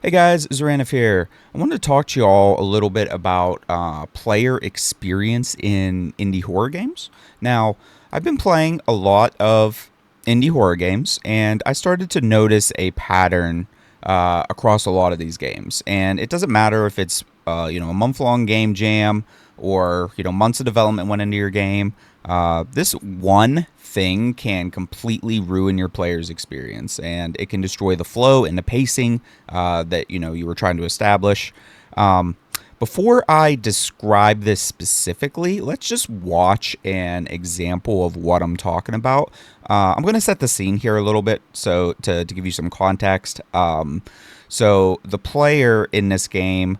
Hey guys, Zoranov here. I wanted to talk to you all a little bit about player experience in indie horror games. Now, I've been playing a lot of indie horror games, and I started to notice a pattern across a lot of these games. And it doesn't matter if it's a month-long game jam or months of development went into your game. This one thing can completely ruin your player's experience, and it can destroy the flow and the pacing that you were trying to establish. Um, Before I describe this specifically, let's just watch an example of what I'm talking about. I'm going to set the scene here a little bit, so to give you some context. So the player in this game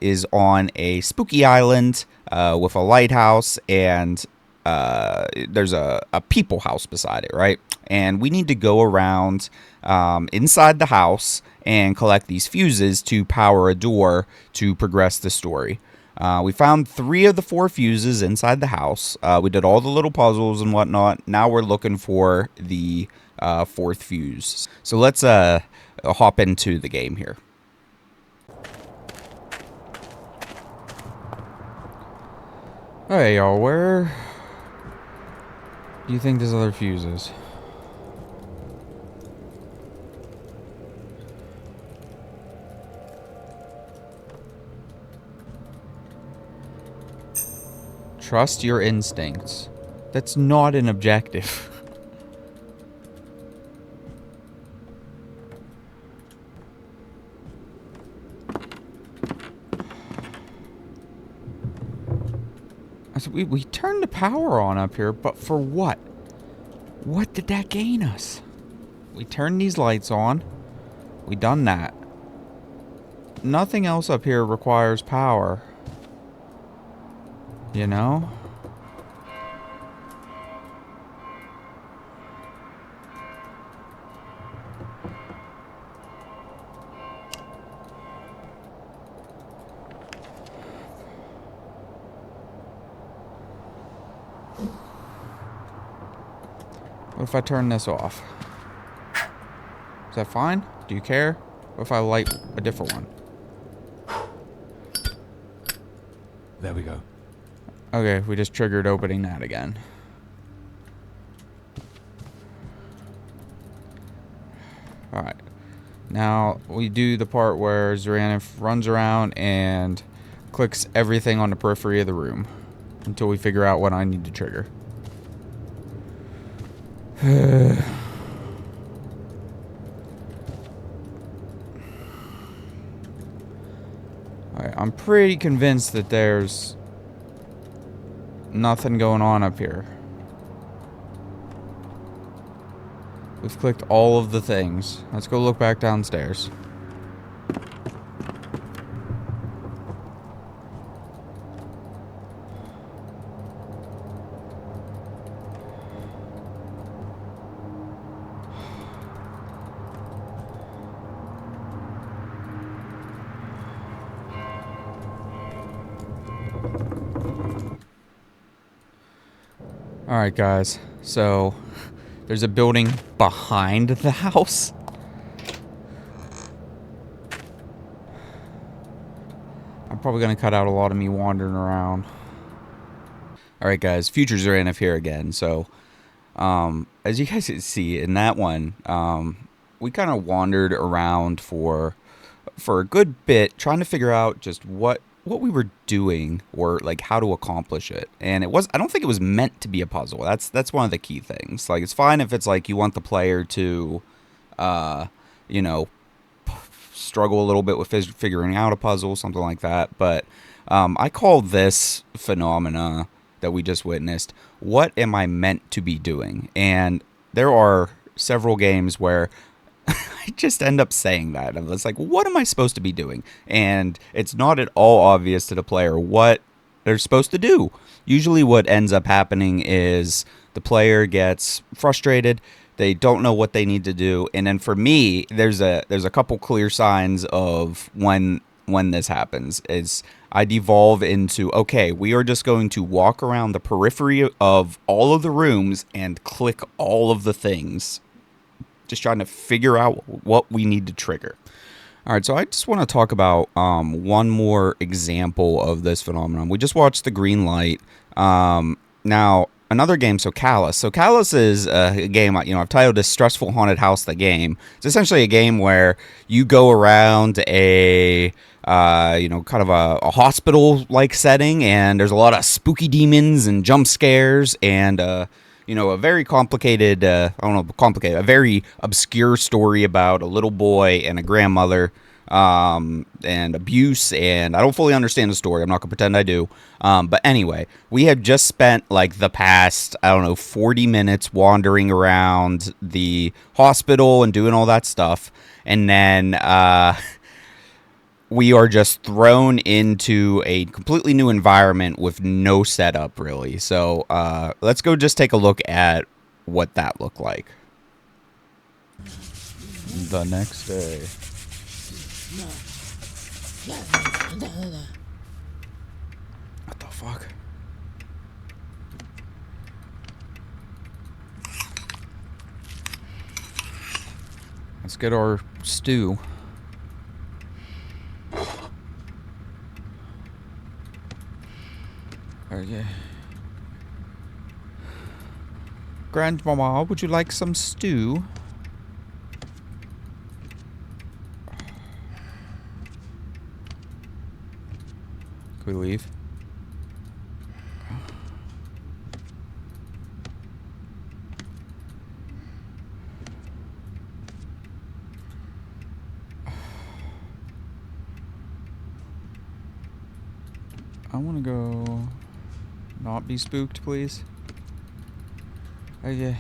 is on a spooky island with a lighthouse, and there's a people house beside it, right? And we need to go around inside the house and collect these fuses to power a door to progress the story. We found 3 of the 4 fuses inside the house. We did all the little puzzles and whatnot. Now we're looking for the 4th fuse. So let's hop into the game here. Alright, y'all, where do you think this other fuse is? Trust your instincts. That's not an objective. We turned the power on up here, but for what? What did that gain us? We turned these lights on. We done that. Nothing else up here requires power. You know? What if I turn this off? Is that fine? Do you care? What if I light a different one? There we go. Okay, we just triggered opening that again. Alright. Now, we do the part where Zoranov runs around and clicks everything on the periphery of the room until we figure out what I need to trigger. Alright, I'm pretty convinced that there's nothing going on up here. We've clicked all of the things. Let's go look back downstairs. Alright guys, so there's a building behind the house. I'm probably going to cut out a lot of me wandering around. Alright guys, Futures are in here again. So, as you guys can see in that one, we kind of wandered around for a good bit trying to figure out just what we were doing or like how to accomplish it. And I don't think it was meant to be a puzzle. That's one of the key things. Like, it's fine if it's like you want the player to you know struggle a little bit with figuring out a puzzle, something like that. But I call this phenomena that we just witnessed, what am I meant to be doing? And there are several games where I just end up saying that. It's like, what am I supposed to be doing? And it's not at all obvious to the player what they're supposed to do. Usually what ends up happening is the player gets frustrated. They don't know what they need to do. And then for me, there's a couple clear signs of when this happens. Is I devolve into, okay, we are just going to walk around the periphery of all of the rooms and click all of the things, just trying to figure out what we need to trigger. All right, so I just want to talk about one more example of this phenomenon. We just watched The Green Light. Now, another game, so Callus. So Callus is a game, I've titled this Stressful Haunted House, the game. It's essentially a game where you go around kind of a hospital-like setting, and there's a lot of spooky demons and jump scares, and a very complicated, a very obscure story about a little boy and a grandmother, and abuse, and I don't fully understand the story. I'm not gonna pretend I do. But anyway, we have just spent like the past, 40 minutes wandering around the hospital and doing all that stuff, and then we are just thrown into a completely new environment with no setup, really. So let's go just take a look at what that looked like. The next day. What the fuck? Let's get our stew. Okay. Grandmama, would you like some stew? Can we leave? I want to go not be spooked, please. Okay.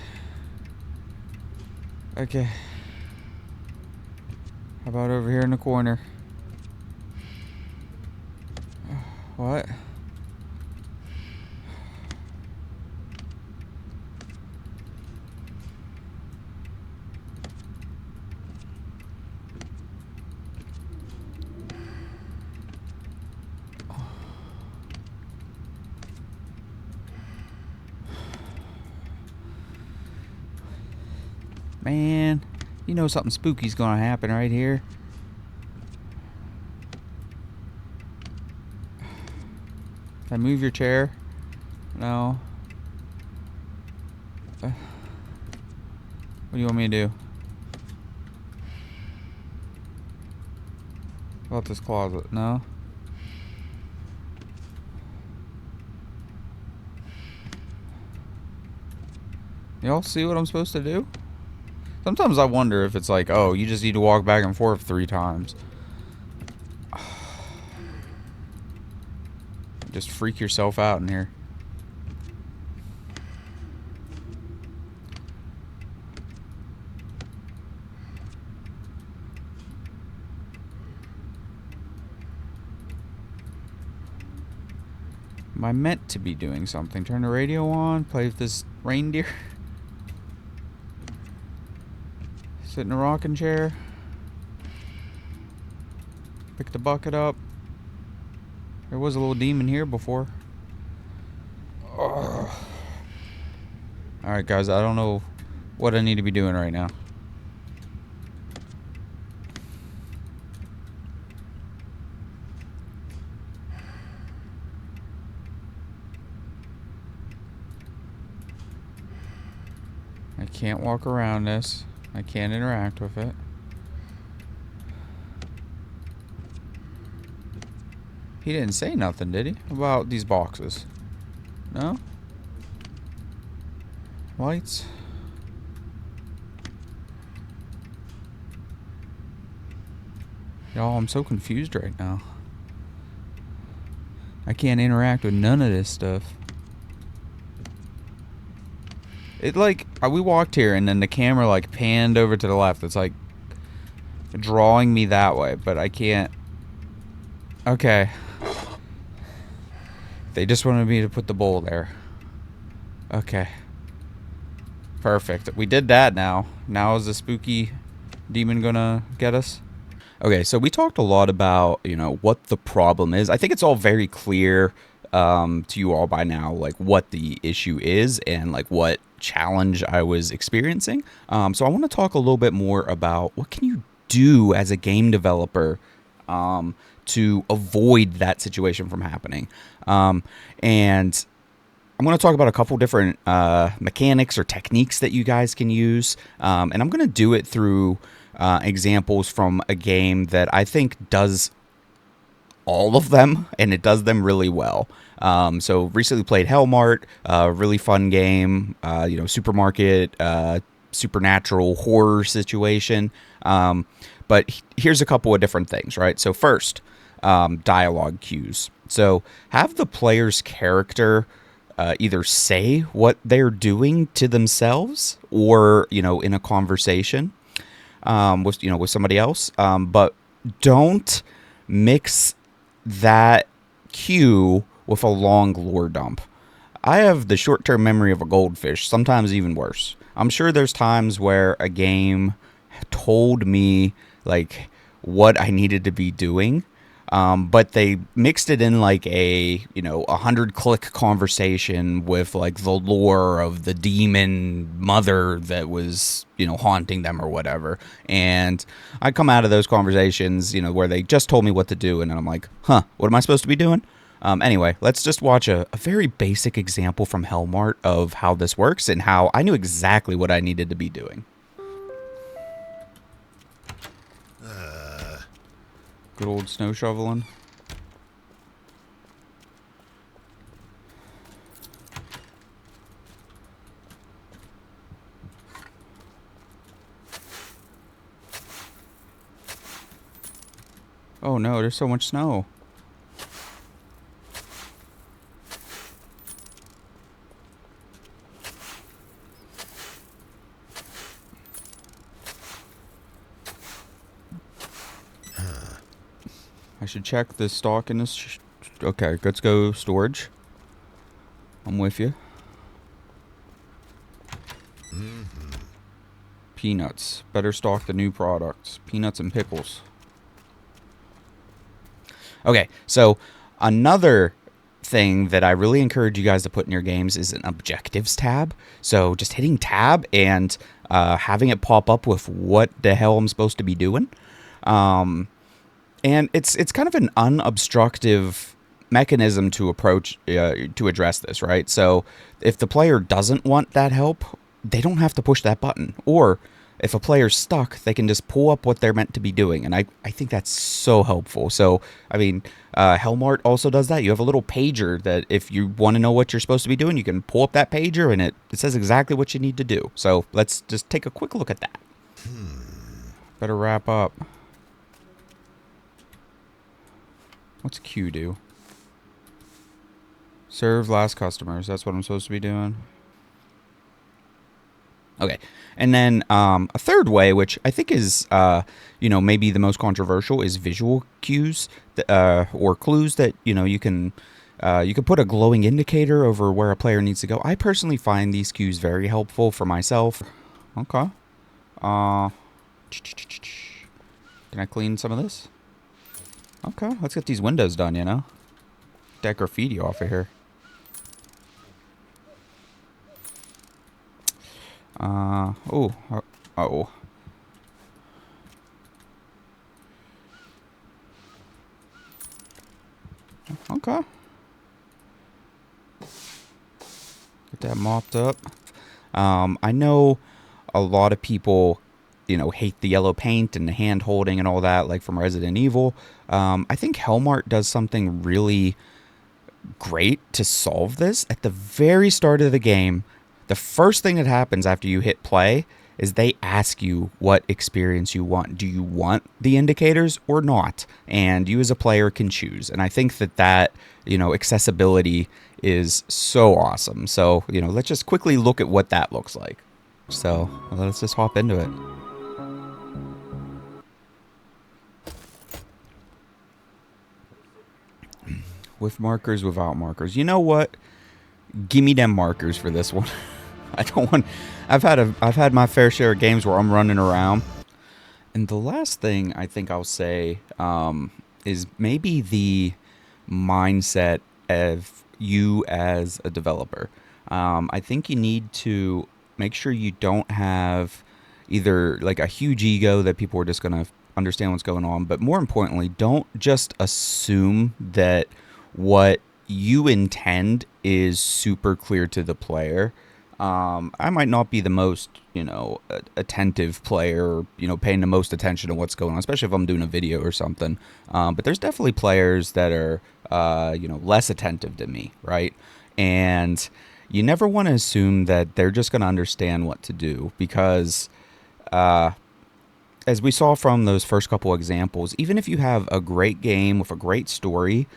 Okay. How about over here in the corner? What? Man, you know something spooky's gonna happen right here. Can I move your chair? No. What do you want me to do? About this closet? No. Y'all see what I'm supposed to do? Sometimes I wonder if it's like, oh, you just need to walk back and forth 3 times. Just freak yourself out in here. Am I meant to be doing something? Turn the radio on, play with this reindeer. Sit in a rocking chair. Pick the bucket up. There was a little demon here before. Alright guys, I don't know what I need to be doing right now. I can't walk around this. I can't interact with it. He didn't say nothing, did he? About these boxes? No? Lights? Y'all, I'm so confused right now. I can't interact with none of this stuff. It like, we walked here and then the camera like panned over to the left. It's like drawing me that way, but I can't. Okay. They just wanted me to put the bowl there. Okay. Perfect. We did that now. Now is the spooky demon gonna get us? Okay, so we talked a lot about, what the problem is. I think it's all very clear to you all by now, like what the issue is and like what challenge I was experiencing. So I want to talk a little bit more about what can you do as a game developer to avoid that situation from happening. And I'm going to talk about a couple different mechanics or techniques that you guys can use. And I'm going to do it through examples from a game that I think does all of them, and it does them really well. So recently played Hellmart, really fun game, supermarket, supernatural horror situation. But here's a couple of different things, right? So first, dialogue cues. So have the player's character either say what they're doing to themselves or, in a conversation with somebody else. But don't mix that cue with a long lore dump. I have the short-term memory of a goldfish, sometimes even worse. I'm sure there's times where a game told me like what I needed to be doing, but they mixed it in like a 100-click conversation with like the lore of the demon mother that was haunting them or whatever. And I come out of those conversations where they just told me what to do, and I'm like, what am I supposed to be doing? Anyway, let's just watch a very basic example from Hellmart of how this works and how I knew exactly what I needed to be doing. Good old snow shoveling. Oh no, there's so much snow. I should check the stock in this. Okay, let's go storage. I'm with you. Peanuts. Better stock the new products. Peanuts and pickles. Okay, so another thing that I really encourage you guys to put in your games is an objectives tab. So just hitting tab and having it pop up with what the hell I'm supposed to be doing. And it's kind of an unobstructive mechanism to approach to address this, right? So if the player doesn't want that help, they don't have to push that button. Or if a player's stuck, they can just pull up what they're meant to be doing. And I think that's so helpful. So, I mean, Hellmart also does that. You have a little pager that if you want to know what you're supposed to be doing, you can pull up that pager and it says exactly what you need to do. So let's just take a quick look at that. Better wrap up. What's Q do? Serve last customers. That's what I'm supposed to be doing. Okay. And then a third way, which I think is, maybe the most controversial, is visual cues or clues that, you can put a glowing indicator over where a player needs to go. I personally find these cues very helpful for myself. Okay. Can I clean some of this? Okay, let's get these windows done, Get that graffiti off of here. Uh-oh. Okay. Get that mopped up. I know a lot of people, hate the yellow paint and the hand holding and all that, like from Resident Evil. I think Hellmart does something really great to solve this. At the very start of the game, the first thing that happens after you hit play is they ask you what experience you want. Do you want the indicators or not? And you as a player can choose. And I think that accessibility is so awesome. So, let's just quickly look at what that looks like. So let's just hop into it. With markers, without markers. You know what? Give me them markers for this one. I don't want. I've had my fair share of games where I'm running around. And the last thing I think I'll say is maybe the mindset of you as a developer. I think you need to make sure you don't have either like a huge ego that people are just gonna understand what's going on. But more importantly, don't just assume that what you intend is super clear to the player. I might not be the most, attentive player, or, paying the most attention to what's going on, especially if I'm doing a video or something. But there's definitely players that are, less attentive than me, right? And you never want to assume that they're just going to understand what to do because, as we saw from those first couple examples, even if you have a great game with a great story,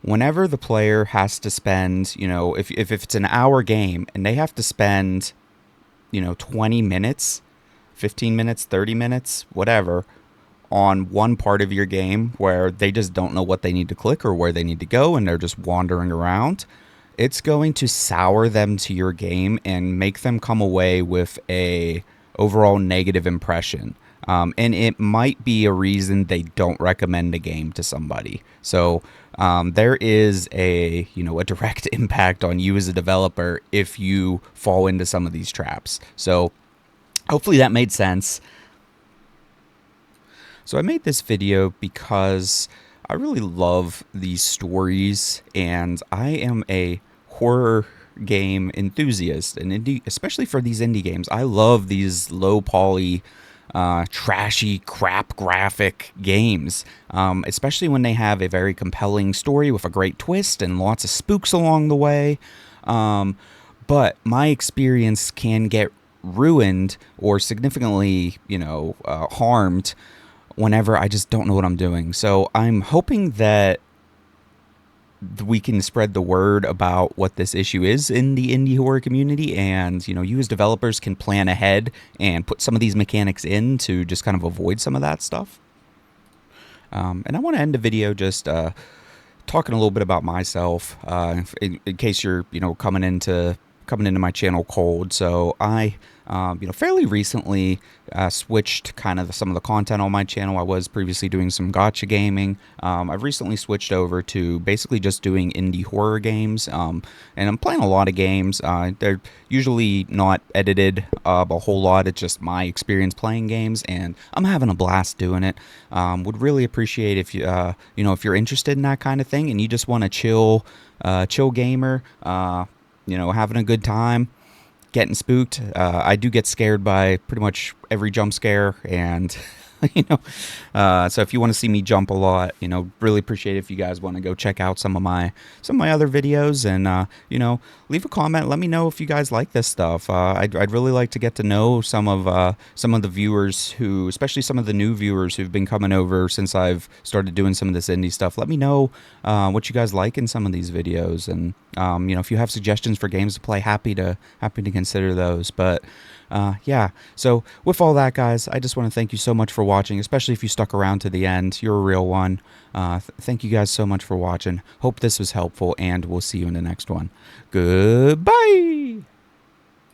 whenever the player has to spend, if it's an hour game and they have to spend, 20 minutes, 15 minutes, 30 minutes, whatever, on one part of your game where they just don't know what they need to click or where they need to go and they're just wandering around, it's going to sour them to your game and make them come away with a overall negative impression. And it might be a reason they don't recommend a game to somebody. So there is a direct impact on you as a developer if you fall into some of these traps. So hopefully that made sense. So I made this video because I really love these stories, and I am a horror game enthusiast, and especially for these indie games. I love these low poly, trashy crap graphic games, especially when they have a very compelling story with a great twist and lots of spooks along the way. But my experience can get ruined or significantly, harmed whenever I just don't know what I'm doing. So I'm hoping that we can spread the word about what this issue is in the indie horror community, and you as developers can plan ahead and put some of these mechanics in to just kind of avoid some of that stuff. And I want to end the video just talking a little bit about myself, in case you're coming into my channel cold. So I fairly recently switched kind of some of the content on my channel. I was previously doing some gacha gaming. I've recently switched over to basically just doing indie horror games, and I'm playing a lot of games. They're usually not edited a whole lot. It's just my experience playing games, and I'm having a blast doing it. Would really appreciate if you if you're interested in that kind of thing and you just want to chill gamer, having a good time, getting spooked. I do get scared by pretty much every jump scare, and so if you want to see me jump a lot, really appreciate it if you guys want to go check out some of my other videos, and leave a comment. Let me know if you guys like this stuff. I'd really like to get to know some of the viewers who, especially some of the new viewers who've been coming over since I've started doing some of this indie stuff. Let me know what you guys like in some of these videos, and if you have suggestions for games to play, happy to consider those. But yeah, so with all that, guys, I just want to thank you so much for watching, especially if you stuck around to the end. You're a real one. Thank you guys so much for watching. Hope this was helpful, and we'll see you in the next one. Goodbye.